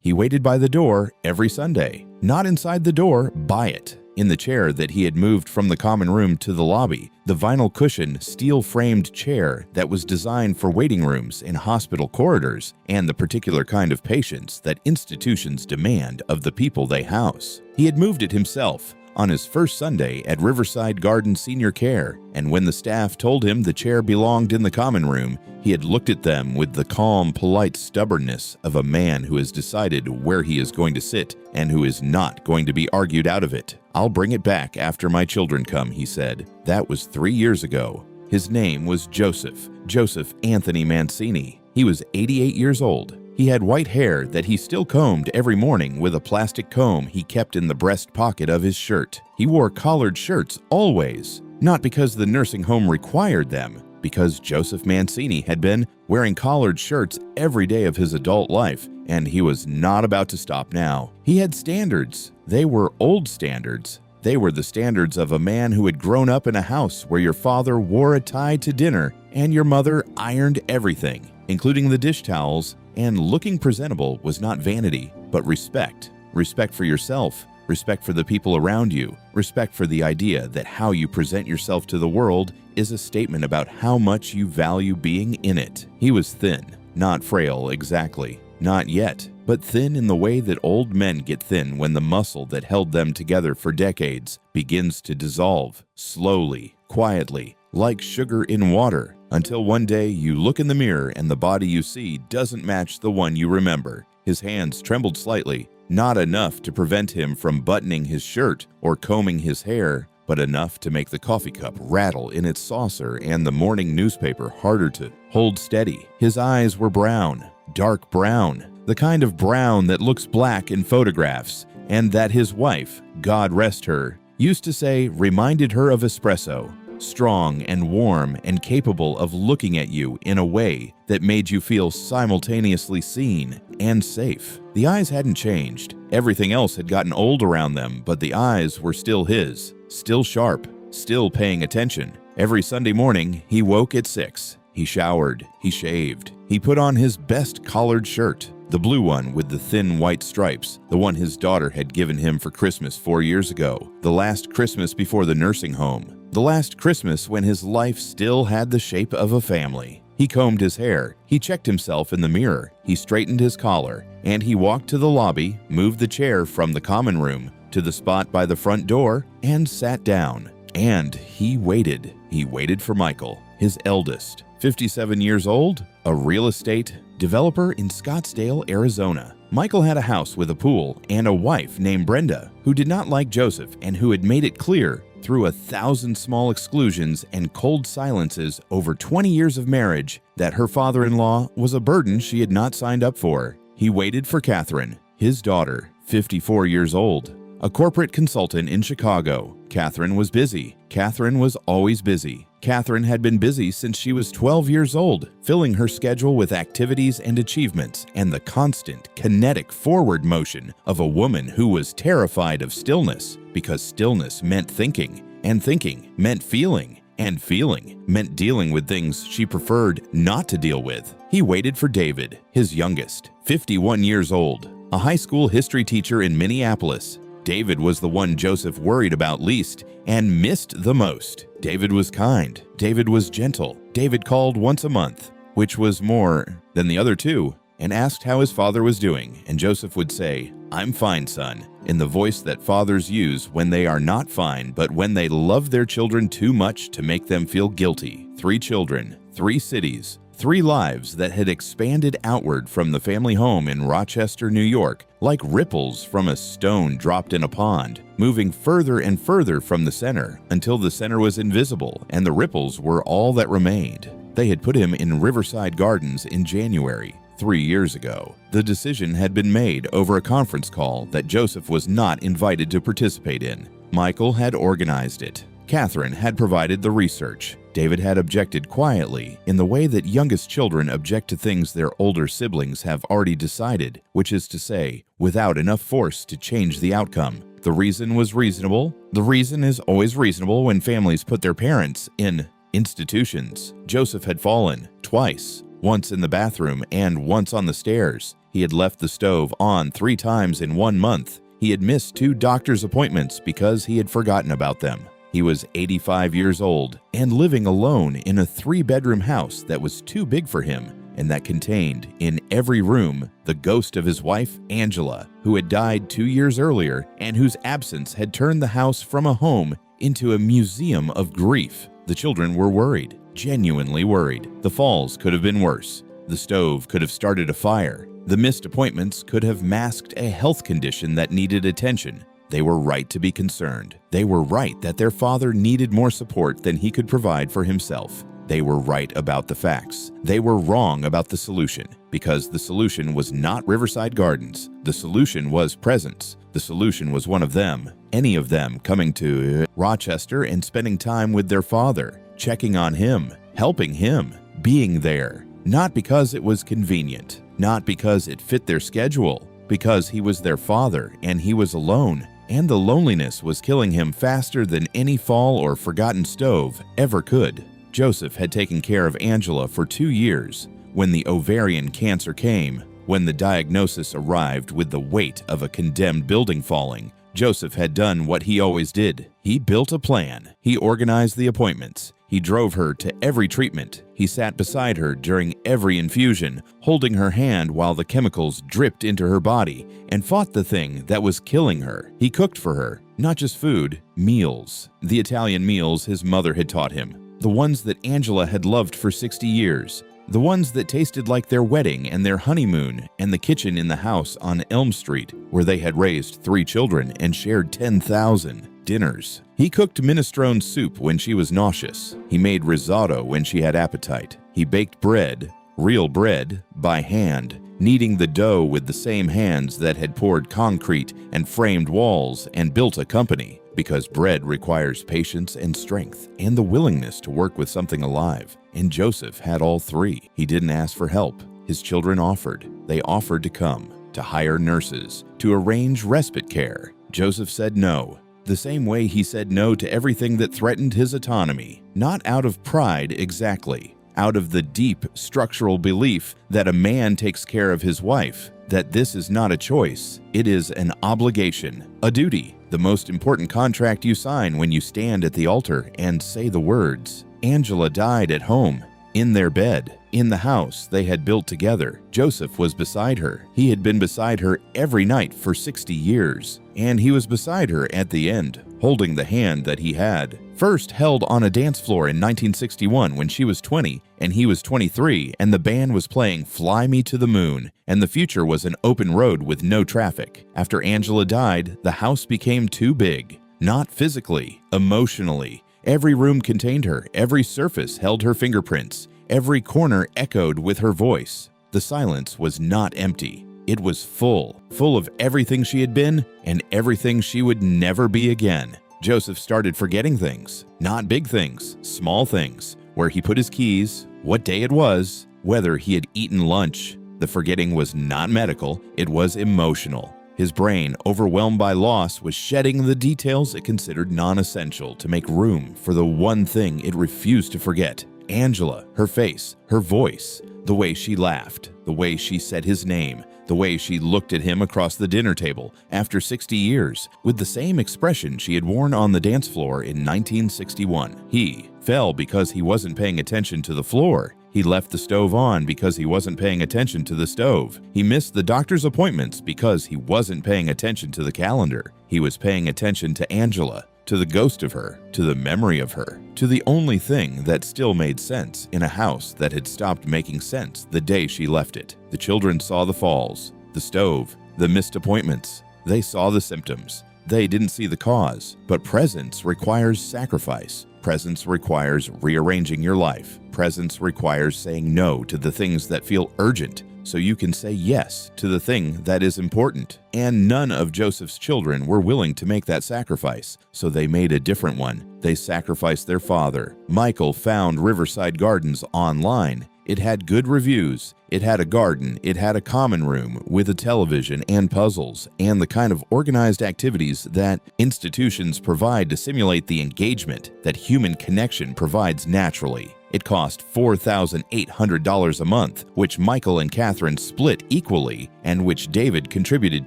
He waited by the door every Sunday. Not inside the door, by it. In the chair that he had moved from the common room to the lobby, the vinyl cushion, steel-framed chair that was designed for waiting rooms in hospital corridors and the particular kind of patients that institutions demand of the people they house. He had moved it himself on his first Sunday at Riverside Garden Senior Care, and when the staff told him the chair belonged in the common room, he had looked at them with the calm, polite stubbornness of a man who has decided where he is going to sit and who is not going to be argued out of it. "I'll bring it back after my children come," he said. That was 3 years ago. His name was Joseph Anthony Mancini. He was 88 years old. He had white hair that he still combed every morning with a plastic comb he kept in the breast pocket of his shirt. He wore collared shirts always, not because the nursing home required them, because Joseph Mancini had been wearing collared shirts every day of his adult life, and he was not about to stop now. He had standards. They were old standards. They were the standards of a man who had grown up in a house where your father wore a tie to dinner and your mother ironed everything, including the dish towels, and looking presentable was not vanity, but respect. Respect for yourself, respect for the people around you, respect for the idea that how you present yourself to the world is a statement about how much you value being in it. He was thin, not frail exactly, not yet, but thin in the way that old men get thin when the muscle that held them together for decades begins to dissolve, slowly, quietly, like sugar in water, until one day you look in the mirror and the body you see doesn't match the one you remember. His hands trembled slightly, not enough to prevent him from buttoning his shirt or combing his hair, but enough to make the coffee cup rattle in its saucer and the morning newspaper harder to hold steady. His eyes were brown, dark brown, the kind of brown that looks black in photographs, and that his wife, God rest her, used to say reminded her of espresso. Strong and warm and capable of looking at you in a way that made you feel simultaneously seen and safe. The eyes hadn't changed. Everything else had gotten old around them, but the eyes were still his, still sharp, still paying attention. Every Sunday morning, he woke at 6. He showered, he shaved, he put on his best collared shirt, the blue one with the thin white stripes, the one his daughter had given him for Christmas 4 years ago, the last Christmas before the nursing home. The last Christmas when his life still had the shape of a family. He combed his hair, he checked himself in the mirror, he straightened his collar, and he walked to the lobby, moved the chair from the common room to the spot by the front door, and sat down. And he waited. He waited for Michael, his eldest, 57 years old, a real estate developer in Scottsdale, Arizona. Michael had a house with a pool and a wife named Brenda who did not like Joseph and who had made it clear through 1,000 small exclusions and cold silences over 20 years of marriage that her father-in-law was a burden she had not signed up for. He waited for Catherine, his daughter, 54 years old, a corporate consultant in Chicago. Catherine was busy. Catherine was always busy. Catherine had been busy since she was 12 years old, filling her schedule with activities and achievements and the constant, kinetic forward motion of a woman who was terrified of stillness, because stillness meant thinking, and thinking meant feeling, and feeling meant dealing with things she preferred not to deal with. He waited for David, his youngest, 51 years old, a high school history teacher in Minneapolis. David was the one Joseph worried about least and missed the most. David was kind. David was gentle. David called once a month, which was more than the other two, and asked how his father was doing, and Joseph would say, "I'm fine, son," in the voice that fathers use when they are not fine, but when they love their children too much to make them feel guilty. 3 children, 3 cities, 3 lives that had expanded outward from the family home in Rochester, New York, like ripples from a stone dropped in a pond, moving further and further from the center until the center was invisible and the ripples were all that remained. They had put him in Riverside Gardens in January, 3 years ago. The decision had been made over a conference call that Joseph was not invited to participate in. Michael had organized it. Catherine had provided the research. David had objected quietly, in the way that youngest children object to things their older siblings have already decided, which is to say, without enough force to change the outcome. The reason was reasonable. The reason is always reasonable when families put their parents in institutions. Joseph had fallen twice, once in the bathroom and once on the stairs. He had left the stove on 3 times in 1 month. He had missed 2 doctor's appointments because he had forgotten about them. He was 85 years old and living alone in a 3-bedroom house that was too big for him and that contained, in every room, the ghost of his wife, Angela, who had died 2 years earlier and whose absence had turned the house from a home into a museum of grief. The children were worried, genuinely worried. The falls could have been worse. The stove could have started a fire. The missed appointments could have masked a health condition that needed attention. They were right to be concerned. They were right that their father needed more support than he could provide for himself. They were right about the facts. They were wrong about the solution, because the solution was not Riverside Gardens. The solution was presence. The solution was one of them, any of them, coming to Rochester and spending time with their father, checking on him, helping him, being there. Not because it was convenient, not because it fit their schedule, because he was their father and he was alone, and the loneliness was killing him faster than any fall or forgotten stove ever could. Joseph had taken care of Angela for 2 years. When the ovarian cancer came, when the diagnosis arrived with the weight of a condemned building falling, Joseph had done what he always did. He built a plan. He organized the appointments. He drove her to every treatment. He sat beside her during every infusion, holding her hand while the chemicals dripped into her body, and fought the thing that was killing her. He cooked for her, not just food, meals. The Italian meals his mother had taught him. The ones that Angela had loved for 60 years. The ones that tasted like their wedding and their honeymoon and the kitchen in the house on Elm Street, where they had raised 3 children and shared 10,000 dinners. He cooked minestrone soup when she was nauseous. He made risotto when she had appetite. He baked bread, real bread, by hand, kneading the dough with the same hands that had poured concrete and framed walls and built a company. Because bread requires patience and strength and the willingness to work with something alive. And Joseph had all 3. He didn't ask for help. His children offered. They offered to come, to hire nurses, to arrange respite care. Joseph said no, the same way he said no to everything that threatened his autonomy. Not out of pride exactly, out of the deep structural belief that a man takes care of his wife, that this is not a choice, it is an obligation, a duty, the most important contract you sign when you stand at the altar and say the words. Angela died at home, in their bed, in the house they had built together. Joseph was beside her. He had been beside her every night for 60 years, and he was beside her at the end, holding the hand that he had first held on a dance floor in 1961 when she was 20 and he was 23, and the band was playing Fly Me to the Moon, and the future was an open road with no traffic. After Angela died, the house became too big. Not physically, emotionally. Every room contained her, every surface held her fingerprints, every corner echoed with her voice. The silence was not empty. It was full of everything she had been and everything she would never be again. Joseph started forgetting things, not big things, small things, where he put his keys, what day it was, whether he had eaten lunch. The forgetting was not medical, it was emotional. His brain, overwhelmed by loss, was shedding the details it considered non-essential to make room for the one thing it refused to forget. Angela, her face, her voice, the way she laughed, the way she said his name, the way she looked at him across the dinner table after 60 years with the same expression she had worn on the dance floor in 1961. He fell because he wasn't paying attention to the floor. He left the stove on because he wasn't paying attention to the stove. He missed the doctor's appointments because he wasn't paying attention to the calendar. He was paying attention to Angela, to the ghost of her, to the memory of her, to the only thing that still made sense in a house that had stopped making sense the day she left it. The children saw the falls, the stove, the missed appointments. They saw the symptoms. They didn't see the cause. But presence requires sacrifice. Presence requires rearranging your life. Presence requires saying no to the things that feel urgent so you can say yes to the thing that is important. And none of Joseph's children were willing to make that sacrifice, so they made a different one. They sacrificed their father. Michael found Riverside Gardens online It had good reviews. It had a garden. It had a common room with a television and puzzles and the kind of organized activities that institutions provide to simulate the engagement that human connection provides naturally. It cost $4,800 a month, which Michael and Catherine split equally and which David contributed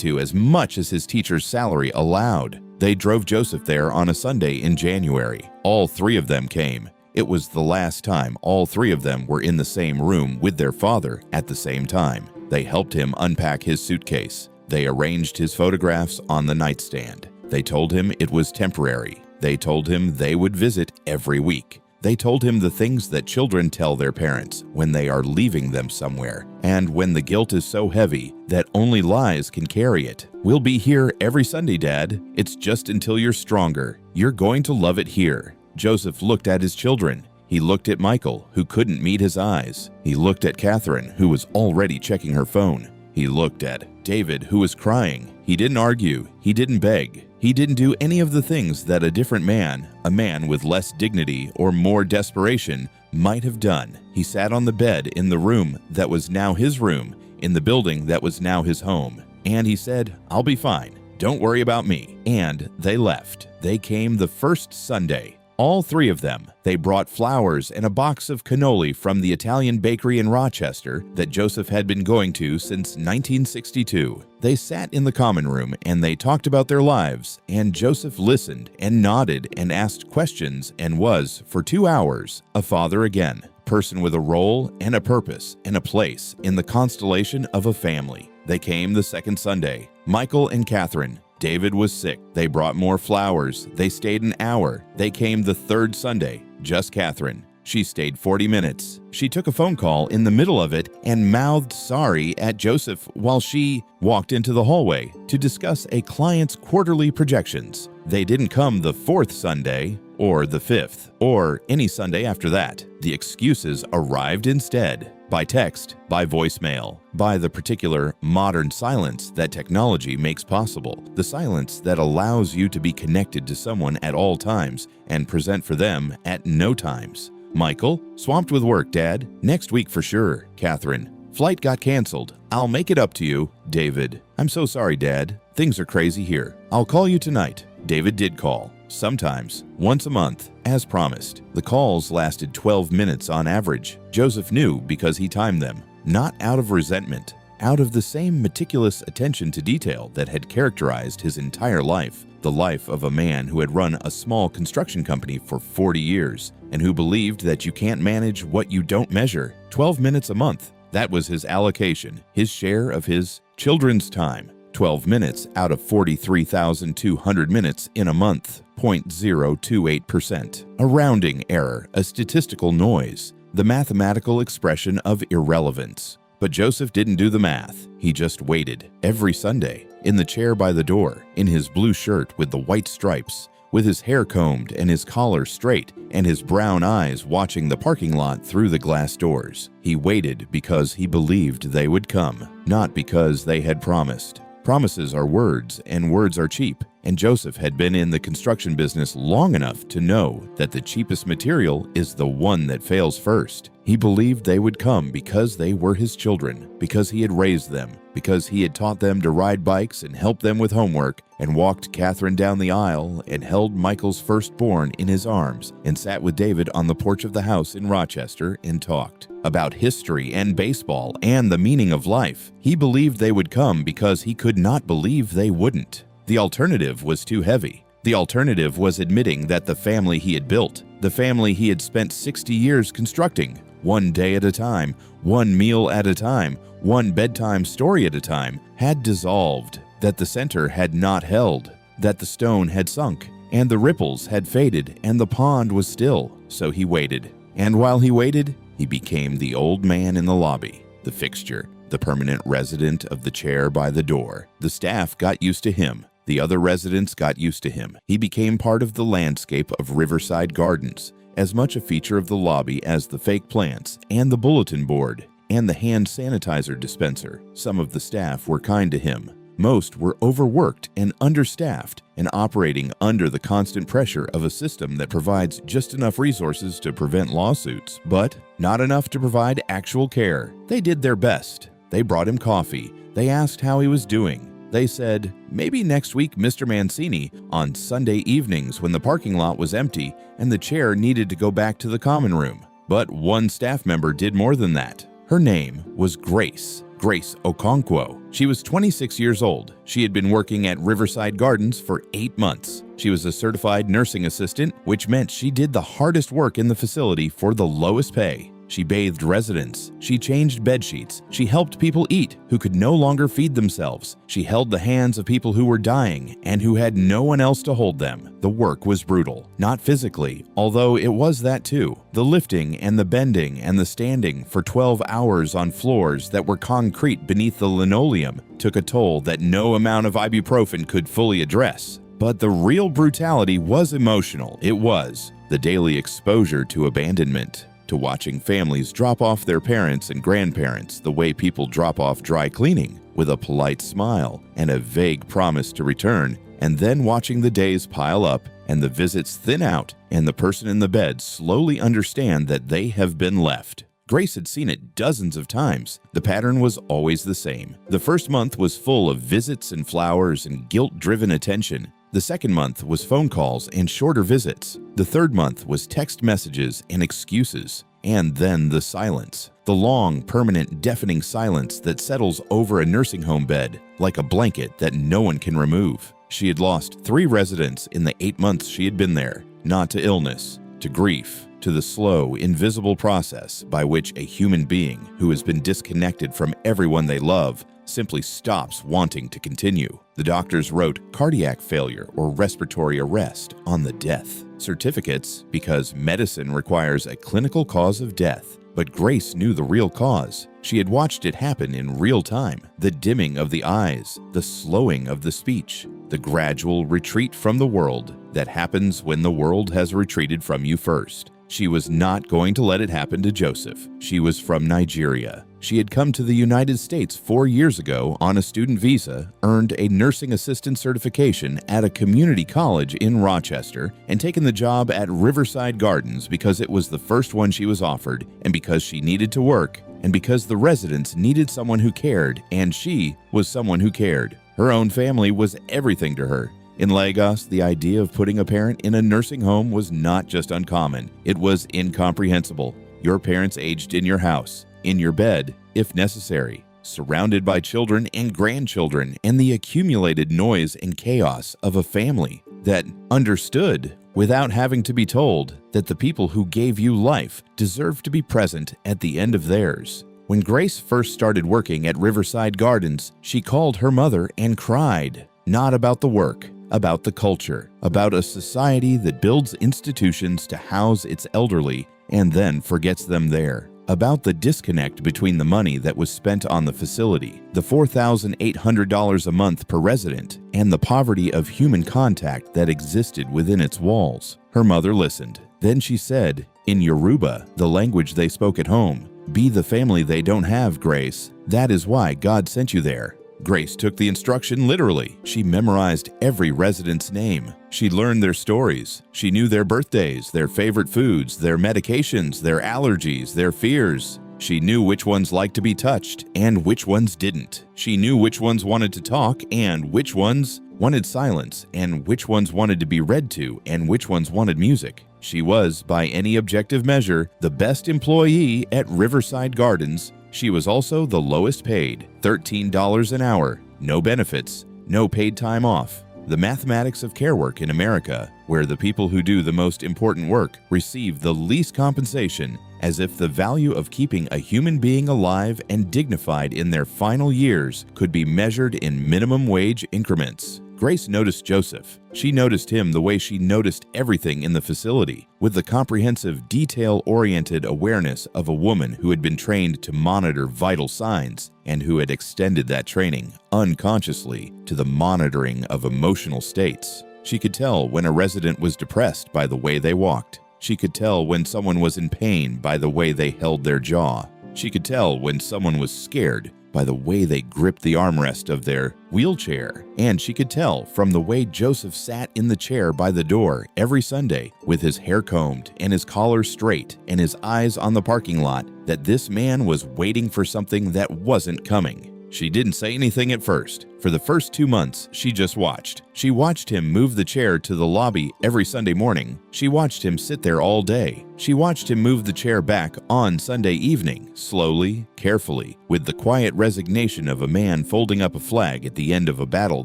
to as much as his teacher's salary allowed. They drove Joseph there on a Sunday in January. All three of them came. It was the last time all three of them were in the same room with their father at the same time. They helped him unpack his suitcase. They arranged his photographs on the nightstand. They told him it was temporary. They told him they would visit every week. They told him the things that children tell their parents when they are leaving them somewhere, and when the guilt is so heavy that only lies can carry it. "We'll be here every Sunday, Dad. It's just until you're stronger. You're going to love it here." Joseph looked at his children. He looked at Michael, who couldn't meet his eyes. He looked at Catherine, who was already checking her phone. He looked at David, who was crying. He didn't argue. He didn't beg. He didn't do any of the things that a different man, a man with less dignity or more desperation, might have done. He sat on the bed in the room that was now his room, in the building that was now his home. And he said, "I'll be fine. Don't worry about me." And they left. They came the first Sunday. All three of them. They brought flowers and a box of cannoli from the Italian bakery in Rochester that Joseph had been going to since 1962. They sat in the common room and they talked about their lives, and Joseph listened and nodded and asked questions and was, for 2 hours, a father again, person with a role and a purpose and a place in the constellation of a family. They came the second Sunday. Michael and Catherine. David was sick. They brought more flowers. They stayed an hour. They came the third Sunday. Just Catherine. She stayed 40 minutes. She took a phone call in the middle of it and mouthed sorry at Joseph while she walked into the hallway to discuss a client's quarterly projections. They didn't come the fourth Sunday, or the fifth, or any Sunday after that. The excuses arrived instead. By text, by voicemail, by the particular modern silence that technology makes possible, the silence that allows you to be connected to someone at all times and present for them at no times. Michael, swamped with work, Dad. Next week for sure. Catherine, flight got canceled. I'll make it up to you. David, I'm so sorry, Dad. Things are crazy here. I'll call you tonight. David did call. Sometimes, once a month, as promised. The calls lasted 12 minutes on average. Joseph knew because he timed them, not out of resentment, out of the same meticulous attention to detail that had characterized his entire life, the life of a man who had run a small construction company for 40 years and who believed that you can't manage what you don't measure. 12 minutes a month, that was his allocation, his share of his children's time. 12 minutes out of 43,200 minutes in a month, 0.028%. A rounding error, a statistical noise, the mathematical expression of irrelevance. But Joseph didn't do the math. He just waited every Sunday, in the chair by the door, in his blue shirt with the white stripes, with his hair combed and his collar straight, and his brown eyes watching the parking lot through the glass doors. He waited because he believed they would come, not because they had promised. Promises are words, and words are cheap, and Joseph had been in the construction business long enough to know that the cheapest material is the one that fails first. He believed they would come because they were his children, because he had raised them, because he had taught them to ride bikes and helped them with homework, and walked Catherine down the aisle and held Michael's firstborn in his arms and sat with David on the porch of the house in Rochester and talked about history and baseball and the meaning of life. He believed they would come because he could not believe they wouldn't. The alternative was too heavy. The alternative was admitting that the family he had built, the family he had spent 60 years constructing, one day at a time, one meal at a time, one bedtime story at a time, had dissolved, that the center had not held, that the stone had sunk, and the ripples had faded, and the pond was still. So he waited. And while he waited, he became the old man in the lobby, the fixture, the permanent resident of the chair by the door. The staff got used to him. The other residents got used to him. He became part of the landscape of Riverside Gardens, as much a feature of the lobby as the fake plants and the bulletin board and the hand sanitizer dispenser. Some of the staff were kind to him. Most were overworked and understaffed and operating under the constant pressure of a system that provides just enough resources to prevent lawsuits, but not enough to provide actual care. They did their best. They brought him coffee. They asked how he was doing. They said, maybe next week, Mr. Mancini, on Sunday evenings when the parking lot was empty and the chair needed to go back to the common room. But one staff member did more than that. Her name was Grace Okonkwo. She was 26 years old. She had been working at Riverside Gardens for 8 months. She was a certified nursing assistant, which meant she did the hardest work in the facility for the lowest pay. She bathed residents. She changed bedsheets. She helped people eat who could no longer feed themselves. She held the hands of people who were dying and who had no one else to hold them. The work was brutal. Not physically, although it was that too. The lifting and the bending and the standing for 12 hours on floors that were concrete beneath the linoleum took a toll that no amount of ibuprofen could fully address. But the real brutality was emotional. It was the daily exposure to abandonment, to watching families drop off their parents and grandparents the way people drop off dry cleaning, with a polite smile and a vague promise to return, and then watching the days pile up and the visits thin out and the person in the bed slowly understand that they have been left. Grace had seen it dozens of times. The pattern was always the same. The first month was full of visits and flowers and guilt-driven attention. The second month was phone calls and shorter visits. The third month was text messages and excuses. And then the silence. The long, permanent, deafening silence that settles over a nursing home bed like a blanket that no one can remove. She had lost 3 residents in the 8 months she had been there, not to illness, to grief, to the slow, invisible process by which a human being who has been disconnected from everyone they love simply stops wanting to continue. The doctors wrote cardiac failure or respiratory arrest on the death certificates because medicine requires a clinical cause of death. But Grace knew the real cause. She had watched it happen in real time. The dimming of the eyes, the slowing of the speech, the gradual retreat from the world that happens when the world has retreated from you first. She was not going to let it happen to Joseph. She was from Nigeria. She had come to the United States 4 years ago on a student visa, earned a nursing assistant certification at a community college in Rochester, and taken the job at Riverside Gardens because it was the first one she was offered, and because she needed to work, and because the residents needed someone who cared, and she was someone who cared. Her own family was everything to her. In Lagos, the idea of putting a parent in a nursing home was not just uncommon, it was incomprehensible. Your parents aged in your house, in your bed, if necessary, surrounded by children and grandchildren and the accumulated noise and chaos of a family that understood without having to be told that the people who gave you life deserve to be present at the end of theirs. When Grace first started working at Riverside Gardens, she called her mother and cried, not about the work, about the culture, about a society that builds institutions to house its elderly and then forgets them there, about the disconnect between the money that was spent on the facility, the $4,800 a month per resident, and the poverty of human contact that existed within its walls. Her mother listened. Then she said, in Yoruba, the language they spoke at home, "Be the family they don't have, Grace. That is why God sent you there." Grace took the instruction literally. She memorized every resident's name. She learned their stories. She knew their birthdays, their favorite foods, their medications, their allergies, their fears. She knew which ones liked to be touched and which ones didn't. She knew which ones wanted to talk and which ones wanted silence, and which ones wanted to be read to and which ones wanted music. She was, by any objective measure, the best employee at Riverside Gardens. She was also the lowest paid, $13 an hour, no benefits, no paid time off. The mathematics of care work in America, where the people who do the most important work receive the least compensation, as if the value of keeping a human being alive and dignified in their final years could be measured in minimum wage increments. Grace noticed Joseph. She noticed him the way she noticed everything in the facility, with the comprehensive, detail-oriented awareness of a woman who had been trained to monitor vital signs and who had extended that training unconsciously to the monitoring of emotional states. She could tell when a resident was depressed by the way they walked. She could tell when someone was in pain by the way they held their jaw. She could tell when someone was scared by the way they gripped the armrest of their wheelchair, and she could tell from the way Joseph sat in the chair by the door every Sunday with his hair combed and his collar straight and his eyes on the parking lot that this man was waiting for something that wasn't coming. She didn't say anything at first. For the first 2 months, she just watched. She watched him move the chair to the lobby every Sunday morning. She watched him sit there all day. She watched him move the chair back on Sunday evening, slowly, carefully, with the quiet resignation of a man folding up a flag at the end of a battle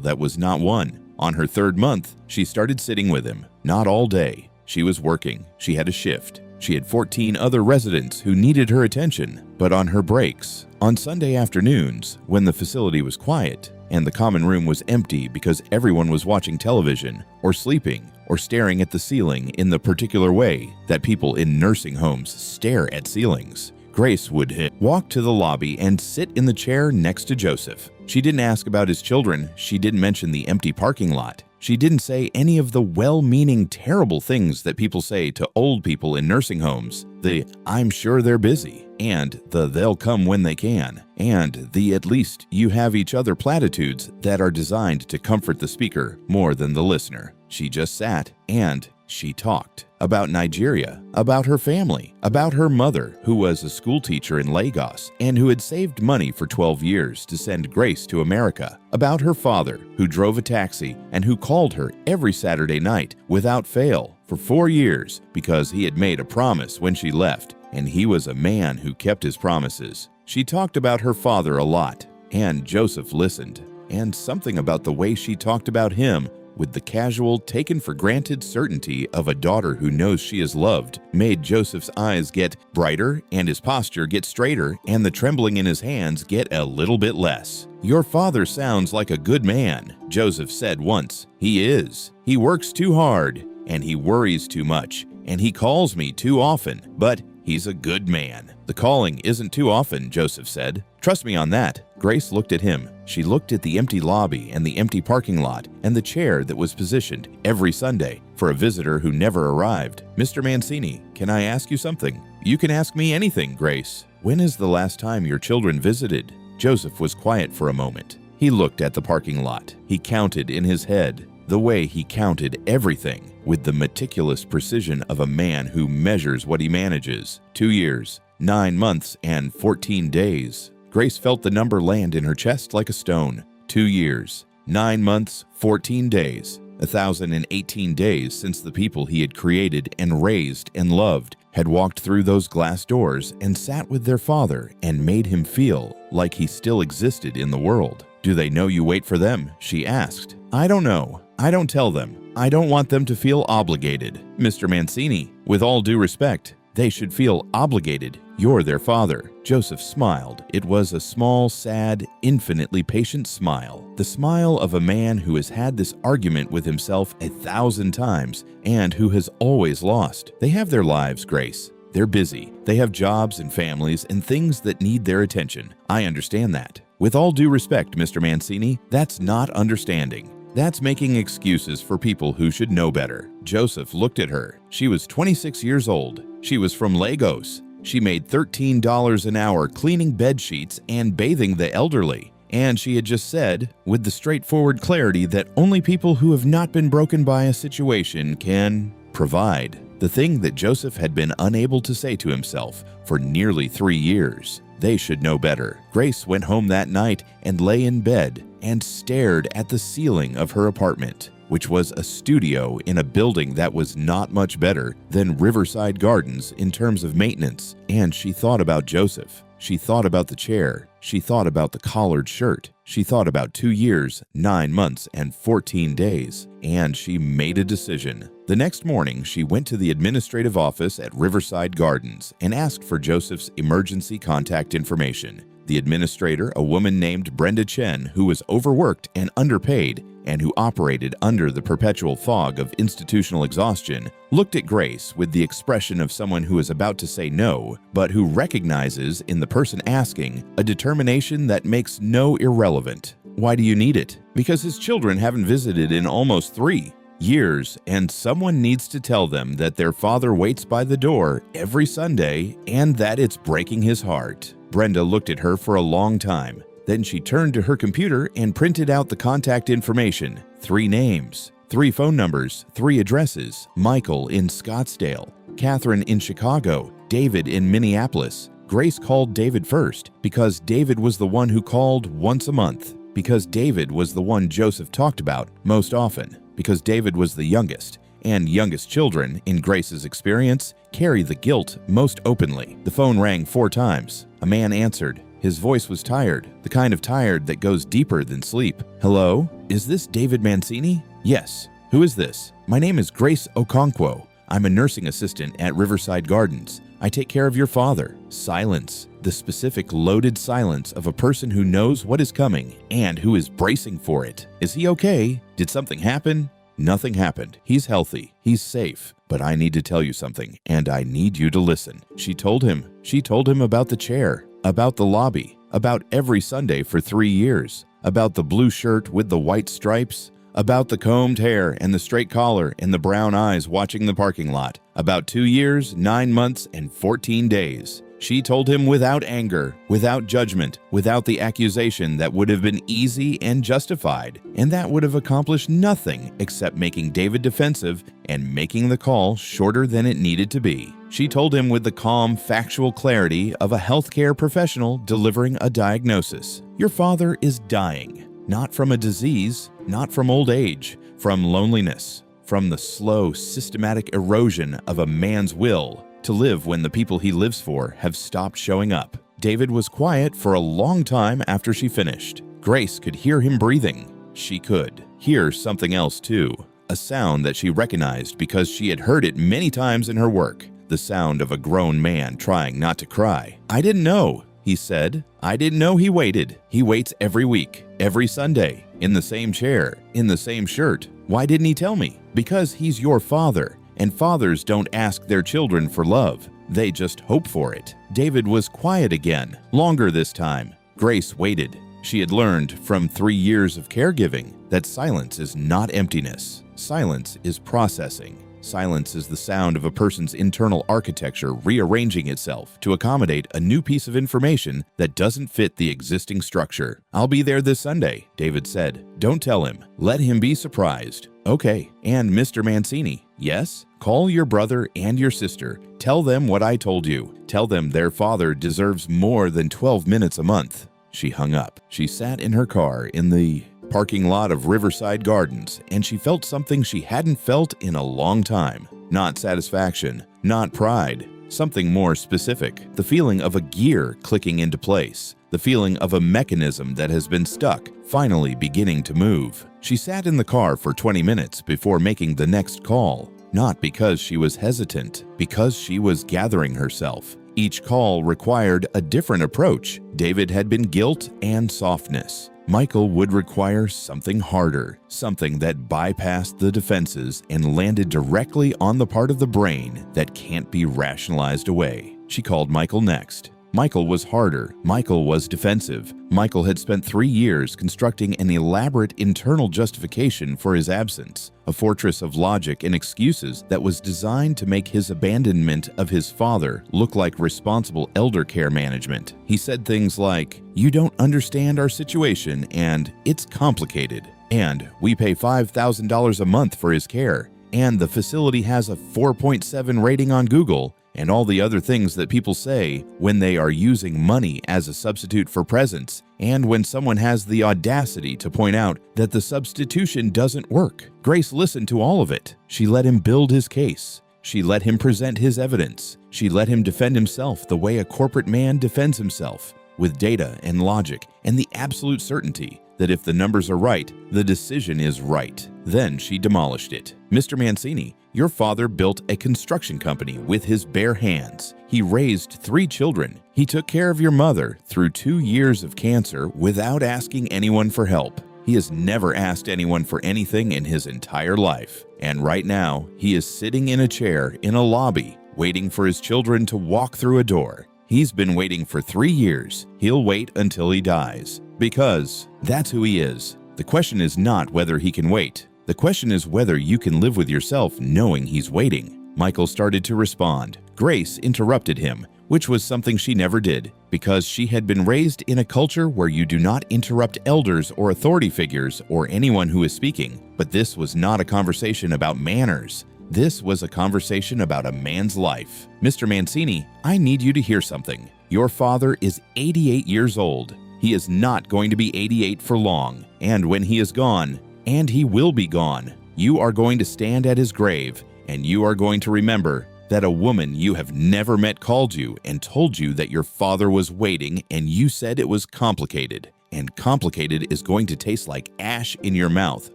that was not won. On her 3rd month, she started sitting with him. Not all day. She was working. She had a shift. She had 14 other residents who needed her attention, but on her breaks, on Sunday afternoons, when the facility was quiet and the common room was empty because everyone was watching television or sleeping or staring at the ceiling in the particular way that people in nursing homes stare at ceilings, Grace would walk to the lobby and sit in the chair next to Joseph. She didn't ask about his children. She didn't mention the empty parking lot. She didn't say any of the well-meaning, terrible things that people say to old people in nursing homes. The "I'm sure they're busy," and the "they'll come when they can," and the "at least you have each other" platitudes that are designed to comfort the speaker more than the listener. She just sat and she talked about Nigeria, about her family, about her mother, who was a school teacher in Lagos and who had saved money for 12 years to send Grace to America, about her father, who drove a taxi and who called her every Saturday night without fail for 4 years because he had made a promise when she left, and he was a man who kept his promises. She talked about her father a lot, and Joseph listened, and something about the way she talked about him with the casual, taken-for-granted certainty of a daughter who knows she is loved, made Joseph's eyes get brighter and his posture get straighter and the trembling in his hands get a little bit less. "Your father sounds like a good man," Joseph said once. "He is. He works too hard, and he worries too much, and he calls me too often, but he's a good man." "The calling isn't too often," Joseph said. "Trust me on that." Grace looked at him. She looked at the empty lobby and the empty parking lot and the chair that was positioned every Sunday for a visitor who never arrived. "Mr. Mancini, can I ask you something?" "You can ask me anything, Grace." "When is the last time your children visited?" Joseph was quiet for a moment. He looked at the parking lot. He counted in his head, the way he counted everything, with the meticulous precision of a man who measures what he manages. 2 years, 9 months, and 14 days. Grace felt the number land in her chest like a stone. 2 years, 9 months, 14 days. 1,018 days since the people he had created and raised and loved had walked through those glass doors and sat with their father and made him feel like he still existed in the world. "Do they know you wait for them?" she asked. "I don't know. I don't tell them. I don't want them to feel obligated." "Mr. Mancini, with all due respect, they should feel obligated. You're their father." Joseph smiled. It was a small, sad, infinitely patient smile. The smile of a man who has had this argument with himself 1,000 times and who has always lost. They have their lives, Grace. They're busy. They have jobs and families and things that need their attention. I understand that. With all due respect, Mr. Mancini, that's not understanding. That's making excuses for people who should know better. Joseph looked at her. She was 26 years old. She was from Lagos. She made $13 an hour cleaning bed sheets and bathing the elderly. And she had just said, with the straightforward clarity that only people who have not been broken by a situation can provide, the thing that Joseph had been unable to say to himself for nearly 3 years. They should know better. Grace went home that night and lay in bed and stared at the ceiling of her apartment, which was a studio in a building that was not much better than Riverside Gardens in terms of maintenance. And she thought about Joseph. She thought about the chair. She thought about the collared shirt. She thought about 2 years, 9 months, and 14 days. And she made a decision. The next morning, she went to the administrative office at Riverside Gardens and asked for Joseph's emergency contact information. The administrator, a woman named Brenda Chen, who was overworked and underpaid, and who operated under the perpetual fog of institutional exhaustion, looked at Grace with the expression of someone who is about to say no, but who recognizes in the person asking a determination that makes no irrelevant. Why do you need it? Because his children haven't visited in almost 3 years, and someone needs to tell them that their father waits by the door every Sunday and that it's breaking his heart. Brenda looked at her for a long time. Then she turned to her computer and printed out the contact information: 3 names, 3 phone numbers, 3 addresses: Michael in Scottsdale, Catherine in Chicago, David in Minneapolis. Grace called David first because David was the one who called once a month, because David was the one Joseph talked about most often, because David was the youngest, and youngest children, in Grace's experience, carry the guilt most openly. The phone rang 4 times. A man answered. His voice was tired, the kind of tired that goes deeper than sleep. "Hello? Is this David Mancini?" "Yes." "Who is this?" "My name is Grace Okonkwo. I'm a nursing assistant at Riverside Gardens. I take care of your father." Silence. The specific loaded silence of a person who knows what is coming and who is bracing for it. Is he okay? Did something happen? Nothing happened. He's healthy. He's safe. But I need to tell you something, and I need you to listen. She told him. She told him about the chair, about the lobby, about every Sunday for 3 years, about the blue shirt with the white stripes, about the combed hair and the straight collar and the brown eyes watching the parking lot, about 2 years, 9 months, and 14 days. She told him without anger, without judgment, without the accusation that would have been easy and justified, and that would have accomplished nothing except making David defensive and making the call shorter than it needed to be. She told him with the calm, factual clarity of a healthcare professional delivering a diagnosis. Your father is dying, not from a disease, not from old age, from loneliness, from the slow, systematic erosion of a man's will to live when the people he lives for have stopped showing up. David was quiet for a long time after she finished. Grace could hear him breathing. She could hear something else too, a sound that she recognized because she had heard it many times in her work, the sound of a grown man trying not to cry. "I didn't know," he said. "I didn't know he waited. He waits every week, every Sunday, in the same chair, in the same shirt. Why didn't he tell me? Because he's your father. And fathers don't ask their children for love. They just hope for it." David was quiet again, longer this time. Grace waited. She had learned from 3 years of caregiving that silence is not emptiness. Silence is processing. Silence is the sound of a person's internal architecture rearranging itself to accommodate a new piece of information that doesn't fit the existing structure. "I'll be there this Sunday," David said. "Don't tell him. Let him be surprised." "Okay. And Mr. Mancini?" "Yes. Call your brother and your sister. Tell them what I told you. Tell them their father deserves more than 12 minutes a month." She hung up. She sat in her car in the parking lot of Riverside Gardens, and she felt something she hadn't felt in a long time. Not satisfaction, not pride, something more specific. The feeling of a gear clicking into place. The feeling of a mechanism that has been stuck, finally beginning to move. She sat in the car for 20 minutes before making the next call. Not because she was hesitant, because she was gathering herself. Each call required a different approach. David had been guilt and softness. Michael would require something harder, something that bypassed the defenses and landed directly on the part of the brain that can't be rationalized away. She called Michael next. Michael was harder. Michael was defensive. Michael had spent 3 years constructing an elaborate internal justification for his absence, a fortress of logic and excuses that was designed to make his abandonment of his father look like responsible elder care management. He said things like, "You don't understand our situation," and "It's complicated," and "We pay $5,000 a month for his care," and "The facility has a 4.7 rating on Google," and all the other things that people say when they are using money as a substitute for presence, and when someone has the audacity to point out that the substitution doesn't work. Grace listened to all of it. She let him build his case. She let him present his evidence. She let him defend himself the way a corporate man defends himself, with data and logic and the absolute certainty that if the numbers are right, the decision is right. Then she demolished it. "Mr. Mancini, your father built a construction company with his bare hands. He raised 3 children. He took care of your mother through 2 years of cancer without asking anyone for help. He has never asked anyone for anything in his entire life. And right now, he is sitting in a chair in a lobby, waiting for his children to walk through a door. He's been waiting for 3 years. He'll wait until he dies. Because that's who he is. The question is not whether he can wait. The question is whether you can live with yourself knowing he's waiting." Michael started to respond. Grace interrupted him which was something she never did because she had been raised in a culture where you do not interrupt elders or authority figures or anyone who is speaking. But this was not a conversation about manners. This was a conversation about a man's life. Mr. Mancini, I need you to hear something. Your father is 88 years old. He is not going to be 88 for long. And when he is gone, and he will be gone, you are going to stand at his grave, and you are going to remember that a woman you have never met called you and told you that your father was waiting, and you said it was complicated. And complicated is going to taste like ash in your mouth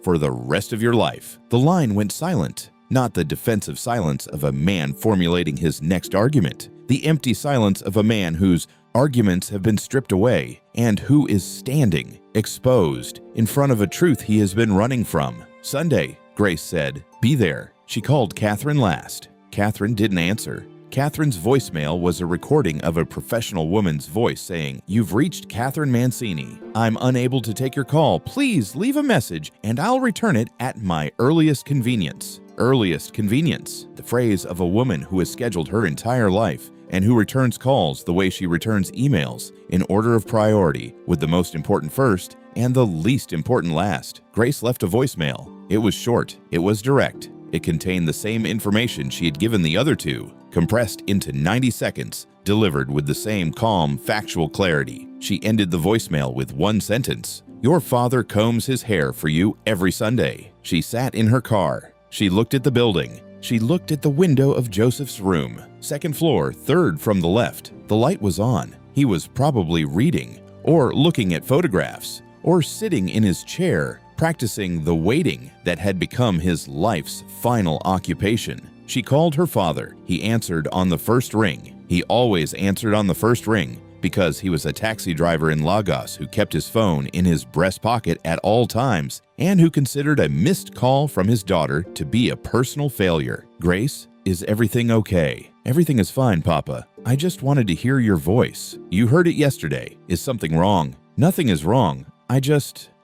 for the rest of your life. The line went silent. Not the defensive silence of a man formulating his next argument. The empty silence of a man whose arguments have been stripped away and who is standing, exposed, in front of a truth he has been running from. Sunday, Grace said, be there. She called Catherine last. Catherine didn't answer. Catherine's voicemail was a recording of a professional woman's voice saying, "You've reached Catherine Mancini. I'm unable to take your call. Please leave a message and I'll return it at my earliest convenience." Earliest convenience, the phrase of a woman who has scheduled her entire life and who returns calls the way she returns emails, in order of priority, with the most important first and the least important last. Grace left a voicemail. It was short. It was direct. It contained the same information she had given the other two, compressed into 90 seconds, delivered with the same calm, factual clarity. She ended the voicemail with one sentence. "Your father combs his hair for you every Sunday." She sat in her car. She looked at the building. She looked at the window of Joseph's room. Second floor, third from the left. The light was on. He was probably reading, or looking at photographs, or sitting in his chair, practicing the waiting that had become his life's final occupation. She called her father. He answered on the first ring. He always answered on the first ring because he was a taxi driver in Lagos who kept his phone in his breast pocket at all times and who considered a missed call from his daughter to be a personal failure. "Grace, is everything okay?" "Everything is fine, Papa. I just wanted to hear your voice. You heard it yesterday. Is something wrong?" "Nothing is wrong.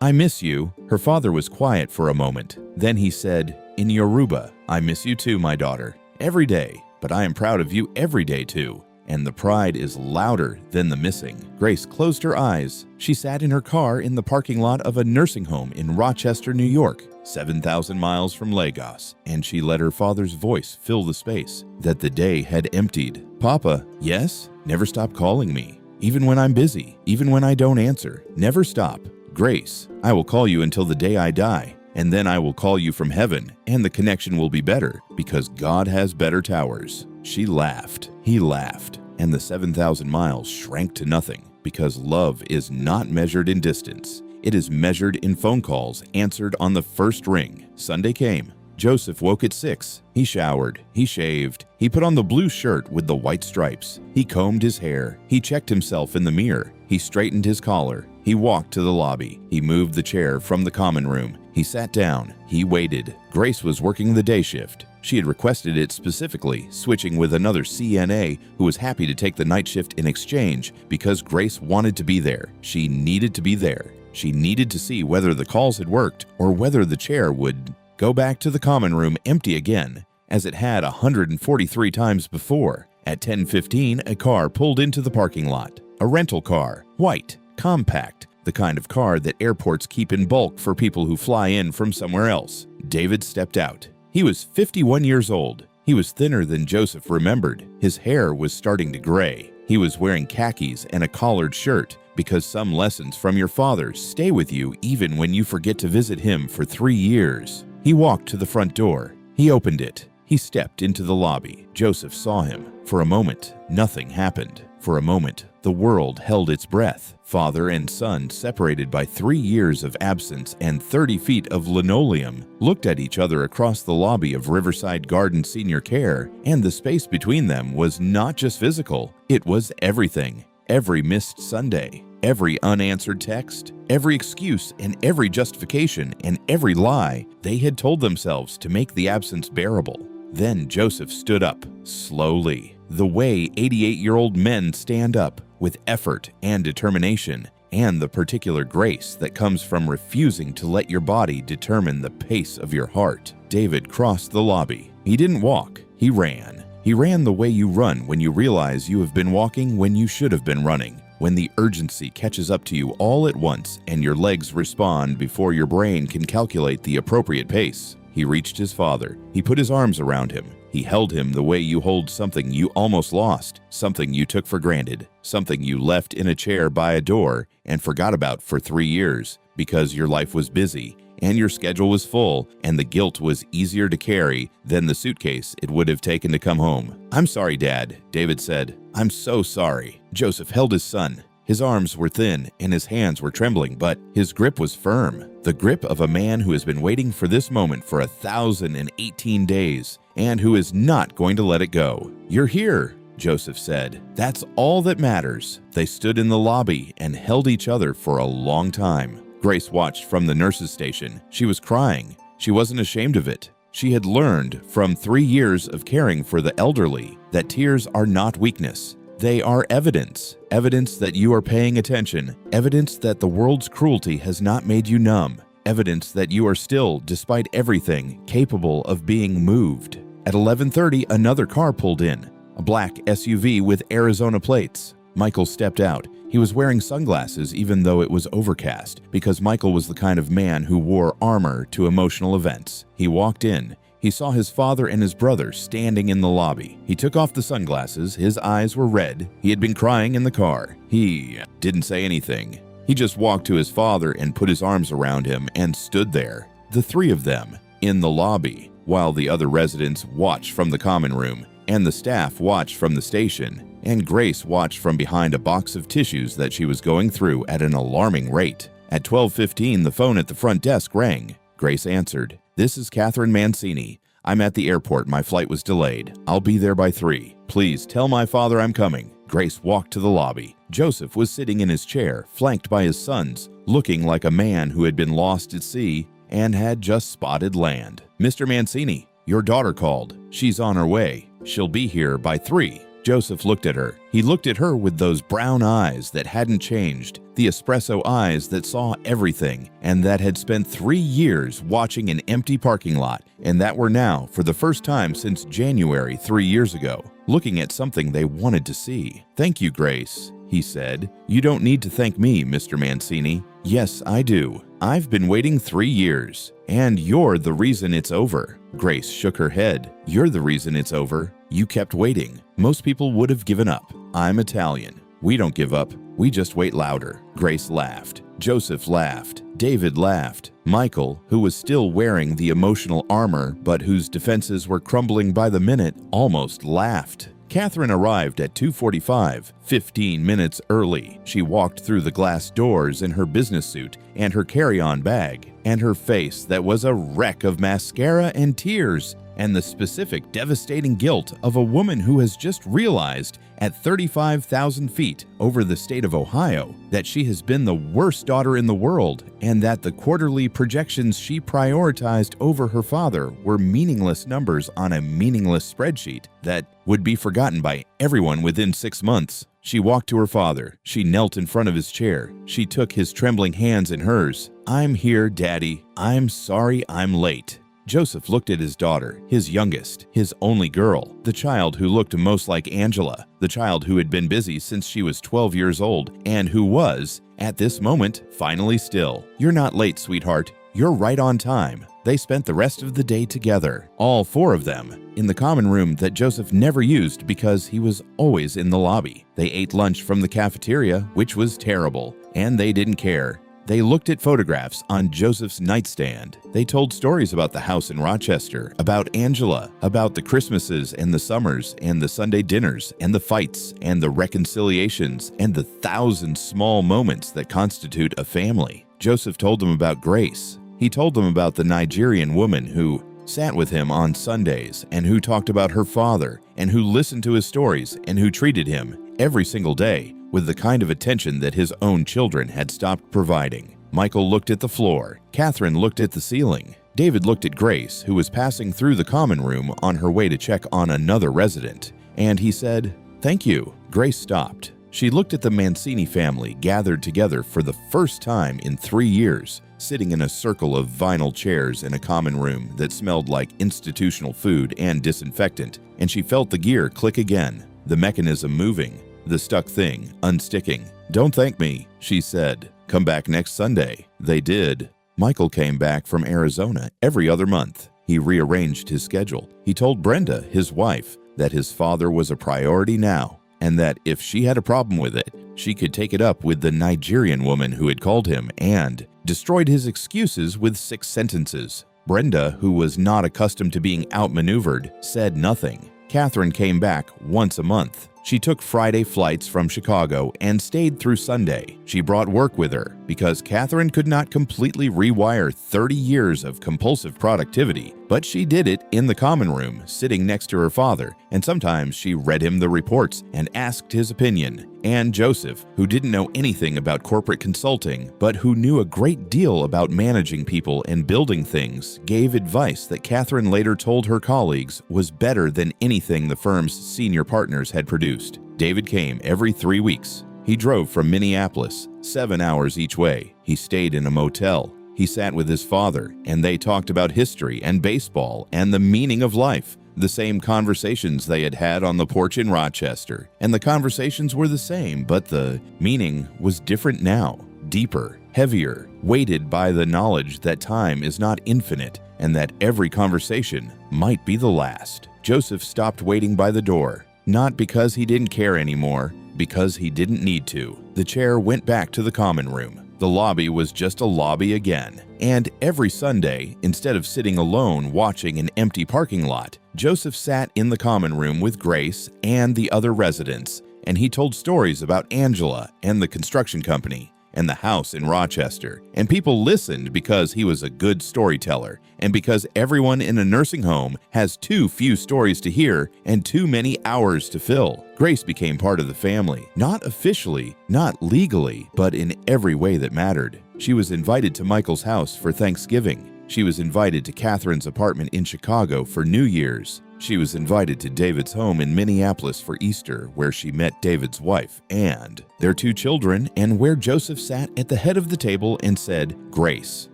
I miss you." Her father was quiet for a moment. Then he said, in Yoruba, "I miss you too, my daughter. Every day. But I am proud of you every day too. And the pride is louder than the missing." Grace closed her eyes. She sat in her car in the parking lot of a nursing home in Rochester, New York, 7,000 miles from Lagos, and she let her father's voice fill the space that the day had emptied. "Papa, yes? Never stop calling me. Even when I'm busy, even when I don't answer. Never stop. Grace, I will call you until the day I die, and then I will call you from heaven, and the connection will be better, because God has better towers." She laughed. He laughed, and the 7,000 miles shrank to nothing, because love is not measured in distance. It is measured in phone calls answered on the first ring. Sunday came. Joseph woke at 6. He showered. He shaved. He put on the blue shirt with the white stripes. He combed his hair. He checked himself in the mirror. He straightened his collar. He walked to the lobby. He moved the chair from the common room. He sat down. He waited. Grace was working the day shift. She had requested it specifically, switching with another CNA who was happy to take the night shift in exchange because Grace wanted to be there. She needed to be there. She needed to see whether the calls had worked or whether the chair would go back to the common room empty again, as it had 143 times before. At 10:15, a car pulled into the parking lot. A rental car, white, compact, the kind of car that airports keep in bulk for people who fly in from somewhere else. David stepped out. He was 51 years old. He was thinner than Joseph remembered. His hair was starting to gray. He was wearing khakis and a collared shirt, because some lessons from your father stay with you even when you forget to visit him for 3 years. He walked to the front door. He opened it. He stepped into the lobby. Joseph saw him. For a moment, nothing happened. For a moment, the world held its breath. Father and son, separated by 3 years of absence and 30 feet of linoleum, looked at each other across the lobby of Riverside Garden Senior Care, and the space between them was not just physical, it was everything. Every missed Sunday, every unanswered text, every excuse and every justification and every lie they had told themselves to make the absence bearable. Then Joseph stood up, slowly, the way 88-year-old men stand up, with effort and determination, and the particular grace that comes from refusing to let your body determine the pace of your heart. David crossed the lobby. He didn't walk, he ran. He ran the way you run when you realize you have been walking when you should have been running, when the urgency catches up to you all at once and your legs respond before your brain can calculate the appropriate pace. He reached his father. He put his arms around him. He held him the way you hold something you almost lost, something you took for granted, something you left in a chair by a door and forgot about for 3 years because your life was busy and your schedule was full and the guilt was easier to carry than the suitcase it would have taken to come home. "I'm sorry, Dad," David said. "I'm so sorry." Joseph held his son. His arms were thin and his hands were trembling, but his grip was firm. The grip of a man who has been waiting for this moment for 1,018 days and who is not going to let it go. "You're here," Joseph said. "That's all that matters." They stood in the lobby and held each other for a long time. Grace watched from the nurse's station. She was crying. She wasn't ashamed of it. She had learned from 3 years of caring for the elderly that tears are not weakness. They are evidence. Evidence that you are paying attention. Evidence that the world's cruelty has not made you numb. Evidence that you are still, despite everything, capable of being moved. At 11:30, another car pulled in. A black SUV with Arizona plates. Michael stepped out. He was wearing sunglasses even though it was overcast, because Michael was the kind of man who wore armor to emotional events. He walked in. He saw his father and his brother standing in the lobby. He took off the sunglasses. His eyes were red. He had been crying in the car. He didn't say anything. He just walked to his father and put his arms around him and stood there. The three of them in the lobby, while the other residents watched from the common room, and the staff watched from the station, and Grace watched from behind a box of tissues that she was going through at an alarming rate. At 12:15, the phone at the front desk rang. Grace answered. "This is Catherine Mancini. I'm at the airport. My flight was delayed. I'll be there by 3. Please tell my father I'm coming." Grace walked to the lobby. Joseph was sitting in his chair, flanked by his sons, looking like a man who had been lost at sea and had just spotted land. "Mr. Mancini, your daughter called. She's on her way. She'll be here by 3. Joseph looked at her. He looked at her with those brown eyes that hadn't changed, the espresso eyes that saw everything and that had spent 3 years watching an empty parking lot and that were now, for the first time since January 3 years ago, looking at something they wanted to see. "Thank you, Grace," he said. "You don't need to thank me, Mr. Mancini." "Yes, I do. I've been waiting 3 years, and you're the reason it's over." Grace shook her head. "You're the reason it's over. You kept waiting. Most people would have given up. I'm Italian. We don't give up. We just wait louder." Grace laughed. Joseph laughed. David laughed. Michael, who was still wearing the emotional armor but whose defenses were crumbling by the minute, almost laughed. Catherine arrived at 2:45, 15 minutes early. She walked through the glass doors in her business suit and her carry-on bag, and her face that was a wreck of mascara and tears, and the specific devastating guilt of a woman who has just realized at 35,000 feet over the state of Ohio that she has been the worst daughter in the world and that the quarterly projections she prioritized over her father were meaningless numbers on a meaningless spreadsheet that would be forgotten by everyone within 6 months. She walked to her father. She knelt in front of his chair. She took his trembling hands in hers. "I'm here, Daddy. I'm sorry I'm late." Joseph looked at his daughter, his youngest, his only girl, the child who looked most like Angela, the child who had been busy since she was 12 years old and who was, at this moment, finally still. "You're not late, sweetheart. You're right on time." They spent the rest of the day together, all 4 of them, in the common room that Joseph never used because he was always in the lobby. They ate lunch from the cafeteria, which was terrible, and they didn't care. They looked at photographs on Joseph's nightstand. They told stories about the house in Rochester, about Angela, about the Christmases and the summers and the Sunday dinners and the fights and the reconciliations and the 1,000 small moments that constitute a family. Joseph told them about Grace. He told them about the Nigerian woman who sat with him on Sundays and who talked about her father and who listened to his stories and who treated him every single day with the kind of attention that his own children had stopped providing. Michael looked at the floor. Catherine looked at the ceiling. David looked at Grace, who was passing through the common room on her way to check on another resident, and he said, "Thank you." Grace stopped. She looked at the Mancini family gathered together for the first time in 3 years. sitting in a circle of vinyl chairs in a common room that smelled like institutional food and disinfectant, and she felt the gear click again, the mechanism moving, the stuck thing unsticking. "Don't thank me," she said. "Come back next Sunday." They did. Michael came back from Arizona every other month. He rearranged his schedule. He told Brenda, his wife, that his father was a priority now, and that if she had a problem with it, she could take it up with the Nigerian woman who had called him and destroyed his excuses with 6 sentences. Brenda, who was not accustomed to being outmaneuvered, said nothing. Catherine came back once a month. She took Friday flights from Chicago and stayed through Sunday. She brought work with her because Catherine could not completely rewire 30 years of compulsive productivity, but she did it in the common room, sitting next to her father, and sometimes she read him the reports and asked his opinion. And Joseph, who didn't know anything about corporate consulting, but who knew a great deal about managing people and building things, gave advice that Catherine later told her colleagues was better than anything the firm's senior partners had produced. David came every 3 weeks. He drove from Minneapolis, 7 hours each way. He stayed in a motel. He sat with his father, and they talked about history and baseball and the meaning of life. The same conversations they had had on the porch in Rochester. And the conversations were the same, but the meaning was different now. Deeper, heavier, weighted by the knowledge that time is not infinite and that every conversation might be the last. Joseph stopped waiting by the door. Not because he didn't care anymore, because he didn't need to. The chair went back to the common room. The lobby was just a lobby again. And every Sunday, instead of sitting alone watching an empty parking lot, Joseph sat in the common room with Grace and the other residents, and he told stories about Angela and the construction company and the house in Rochester. And people listened because he was a good storyteller and because everyone in a nursing home has too few stories to hear and too many hours to fill. Grace became part of the family, not officially, not legally, but in every way that mattered. She was invited to Michael's house for Thanksgiving. She was invited to Catherine's apartment in Chicago for New Year's. She was invited to David's home in Minneapolis for Easter, where she met David's wife and their 2 children, and where Joseph sat at the head of the table and said, "Grace,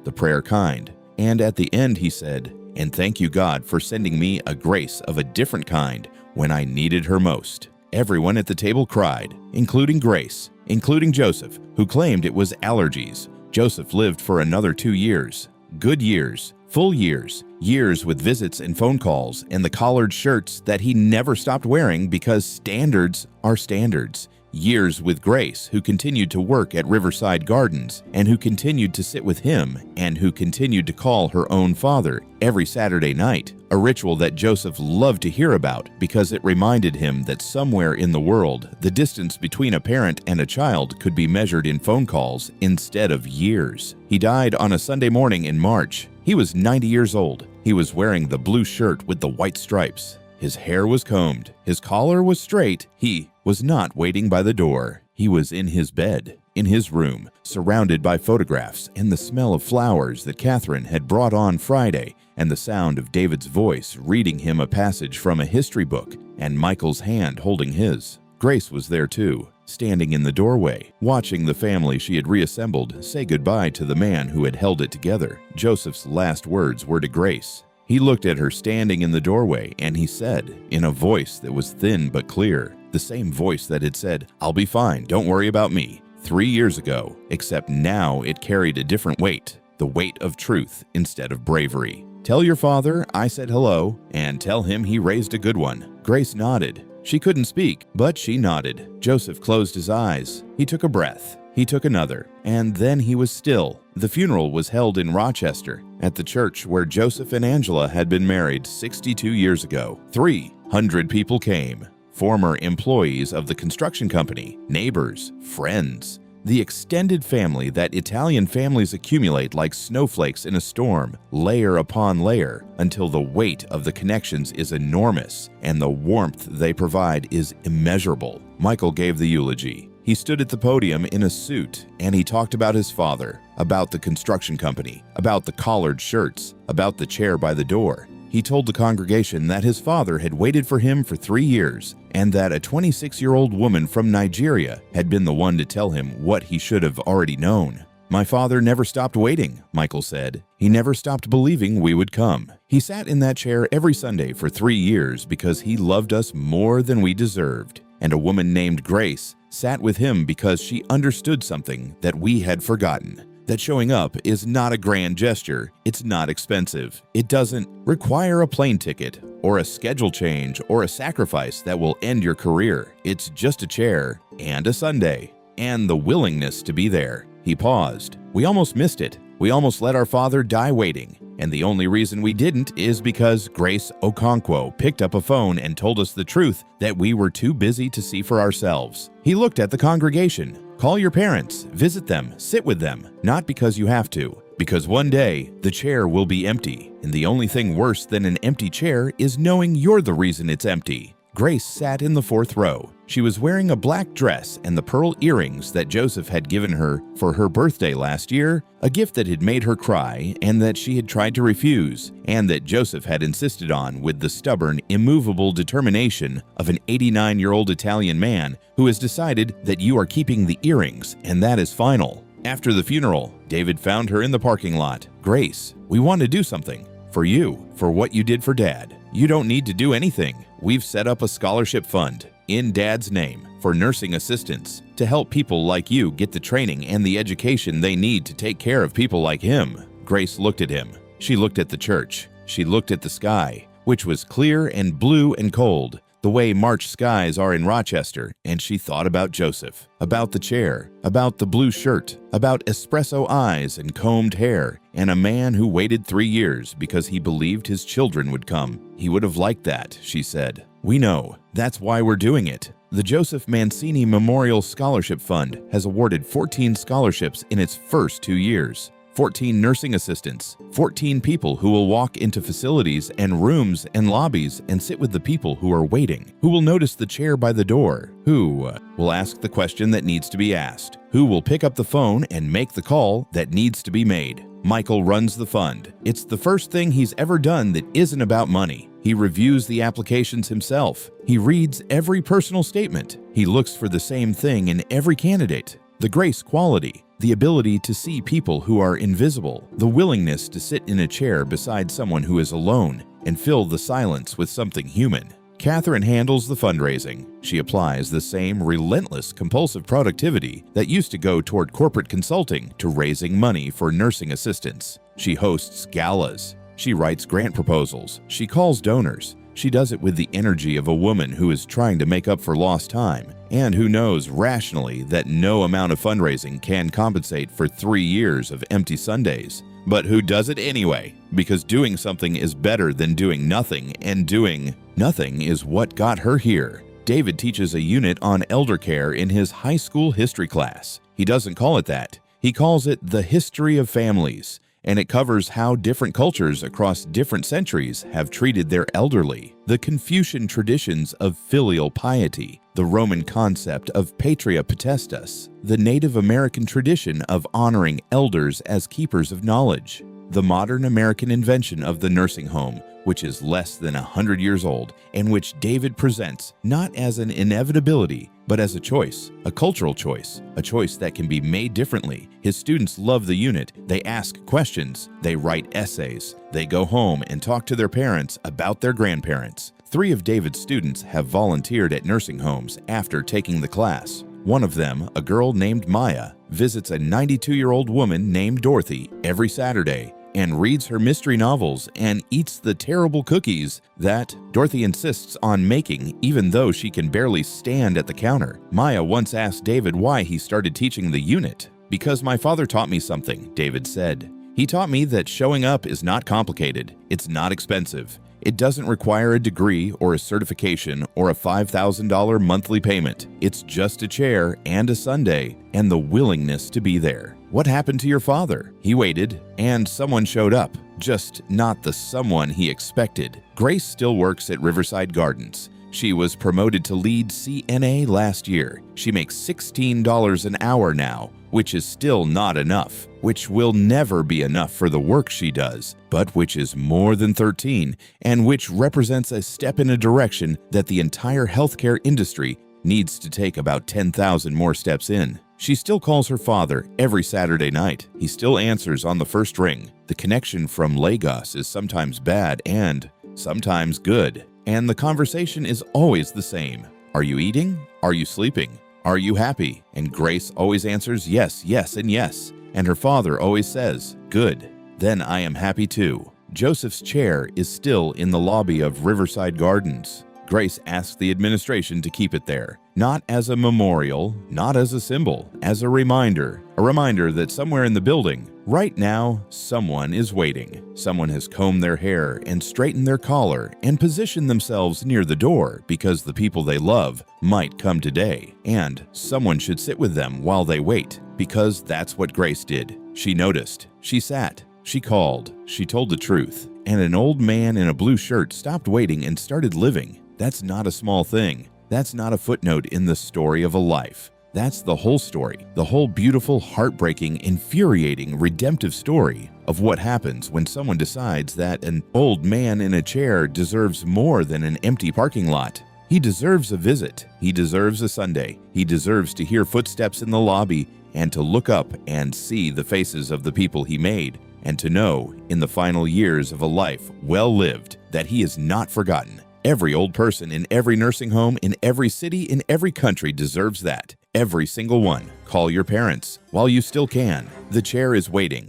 the prayer kind." And at the end he said, "And thank you, God, for sending me a grace of a different kind when I needed her most." Everyone at the table cried, including Grace, including Joseph, who claimed it was allergies. Joseph lived for another 2 years. Good years. Full years, years with visits and phone calls and the collared shirts that he never stopped wearing because standards are standards. Years with Grace, who continued to work at Riverside Gardens and who continued to sit with him and who continued to call her own father every Saturday night, a ritual that Joseph loved to hear about because it reminded him that somewhere in the world, the distance between a parent and a child could be measured in phone calls instead of years. He died on a Sunday morning in March. He was 90 years old. He was wearing the blue shirt with the white stripes. His hair was combed. His collar was straight. He was not waiting by the door. He was in his bed, in his room, surrounded by photographs and the smell of flowers that Catherine had brought on Friday, and the sound of David's voice reading him a passage from a history book, and Michael's hand holding his. Grace was there too, standing in the doorway, watching the family she had reassembled say goodbye to the man who had held it together. Joseph's last words were to Grace. He looked at her standing in the doorway and he said, in a voice that was thin but clear, the same voice that had said, "I'll be fine, don't worry about me," 3 years ago, except now it carried a different weight, the weight of truth instead of bravery. "Tell your father I said hello, and tell him he raised a good one." Grace nodded. She couldn't speak, but she nodded. Joseph closed his eyes. He took a breath. He took another, and then he was still. The funeral was held in Rochester, at the church where Joseph and Angela had been married 62 years ago. 300 people came. Former employees of the construction company, neighbors, friends, the extended family that Italian families accumulate like snowflakes in a storm, layer upon layer, until the weight of the connections is enormous and the warmth they provide is immeasurable. Michael gave the eulogy. He stood at the podium in a suit, and he talked about his father, about the construction company, about the collared shirts, about the chair by the door. He told the congregation that his father had waited for him for 3 years, and that a 26-year-old woman from Nigeria had been the one to tell him what he should have already known. My father never stopped waiting, Michael said. He never stopped believing we would come. He sat in that chair every Sunday for 3 years because he loved us more than we deserved. And a woman named Grace sat with him because she understood something that we had forgotten. That showing up is not a grand gesture. It's not expensive. It doesn't require a plane ticket or a schedule change or a sacrifice that will end your career. It's just a chair and a Sunday and the willingness to be there. He paused. We almost missed it. We almost let our father die waiting. And the only reason we didn't is because Grace Okonkwo picked up a phone and told us the truth that we were too busy to see for ourselves. He looked at the congregation. Call your parents, visit them, sit with them, not because you have to, because one day the chair will be empty, and the only thing worse than an empty chair is knowing you're the reason it's empty. Grace sat in the 4th row. She was wearing a black dress and the pearl earrings that Joseph had given her for her birthday last year, a gift that had made her cry and that she had tried to refuse, and that Joseph had insisted on with the stubborn, immovable determination of an 89-year-old Italian man who has decided that you are keeping the earrings and that is final. After the funeral, David found her in the parking lot. Grace, we want to do something. For you, for what you did for Dad. You don't need to do anything. We've set up a scholarship fund in Dad's name for nursing assistants to help people like you get the training and the education they need to take care of people like him. Grace looked at him. She looked at the church. She looked at the sky, which was clear and blue and cold, the way March skies are in Rochester, and she thought about Joseph, about the chair, about the blue shirt, about espresso eyes and combed hair, and a man who waited 3 years because he believed his children would come. He would have liked that, she said. We know. That's why we're doing it. The Joseph Mancini Memorial Scholarship Fund has awarded 14 scholarships in its first 2 years. 14 nursing assistants, 14 people who will walk into facilities and rooms and lobbies and sit with the people who are waiting, who will notice the chair by the door, who will ask the question that needs to be asked, who will pick up the phone and make the call that needs to be made. Michael runs the fund. It's the first thing he's ever done that isn't about money. He reviews the applications himself. He reads every personal statement. He looks for the same thing in every candidate: the grace quality, the ability to see people who are invisible, the willingness to sit in a chair beside someone who is alone and fill the silence with something human. Catherine handles the fundraising. She applies the same relentless, compulsive productivity that used to go toward corporate consulting to raising money for nursing assistants. She hosts galas. She writes grant proposals. She calls donors. She does it with the energy of a woman who is trying to make up for lost time and who knows rationally that no amount of fundraising can compensate for 3 years of empty Sundays, but who does it anyway, because doing something is better than doing nothing, and doing nothing is what got her here. David teaches a unit on elder care in his high school history class. He doesn't call it that. He calls it the history of families, and it covers how different cultures across different centuries have treated their elderly, the Confucian traditions of filial piety, the Roman concept of patria potestas, the Native American tradition of honoring elders as keepers of knowledge, the modern American invention of the nursing home, which is less than 100 years old, and which David presents not as an inevitability, but as a choice, a cultural choice, a choice that can be made differently. His students love the unit. They ask questions. They write essays. They go home and talk to their parents about their grandparents. 3 of David's students have volunteered at nursing homes after taking the class. One of them, a girl named Maya, visits a 92-year-old woman named Dorothy every Saturday and reads her mystery novels and eats the terrible cookies that Dorothy insists on making even though she can barely stand at the counter. Maya once asked David why he started teaching the unit. "Because my father taught me something," David said. "He taught me that showing up is not complicated. It's not expensive. It doesn't require a degree or a certification or a $5,000 monthly payment. It's just a chair and a Sunday and the willingness to be there." What happened to your father? He waited, and someone showed up, just not the someone he expected. Grace still works at Riverside Gardens. She was promoted to lead CNA last year. She makes $16 an hour now, which is still not enough, which will never be enough for the work she does, but which is more than 13, and which represents a step in a direction that the entire healthcare industry needs to take about 10,000 more steps in. She still calls her father every Saturday night. He still answers on the first ring. The connection from Lagos is sometimes bad and sometimes good. And the conversation is always the same. Are you eating? Are you sleeping? Are you happy? And Grace always answers yes, yes, and yes. And her father always says, good. Then I am happy too. Joseph's chair is still in the lobby of Riverside Gardens. Grace asks the administration to keep it there, not as a memorial, not as a symbol, as a reminder that somewhere in the building, right now, someone is waiting. Someone has combed their hair and straightened their collar and positioned themselves near the door because the people they love might come today, and someone should sit with them while they wait, because that's what Grace did. She noticed, she sat, she called, she told the truth, and an old man in a blue shirt stopped waiting and started living. That's not a small thing. That's not a footnote in the story of a life. That's the whole story, the whole beautiful, heartbreaking, infuriating, redemptive story of what happens when someone decides that an old man in a chair deserves more than an empty parking lot. He deserves a visit. He deserves a Sunday. He deserves to hear footsteps in the lobby and to look up and see the faces of the people he made, and to know, in the final years of a life well lived, that he is not forgotten. Every old person in every nursing home, in every city, in every country deserves that. Every single one. Call your parents while you still can. The chair is waiting.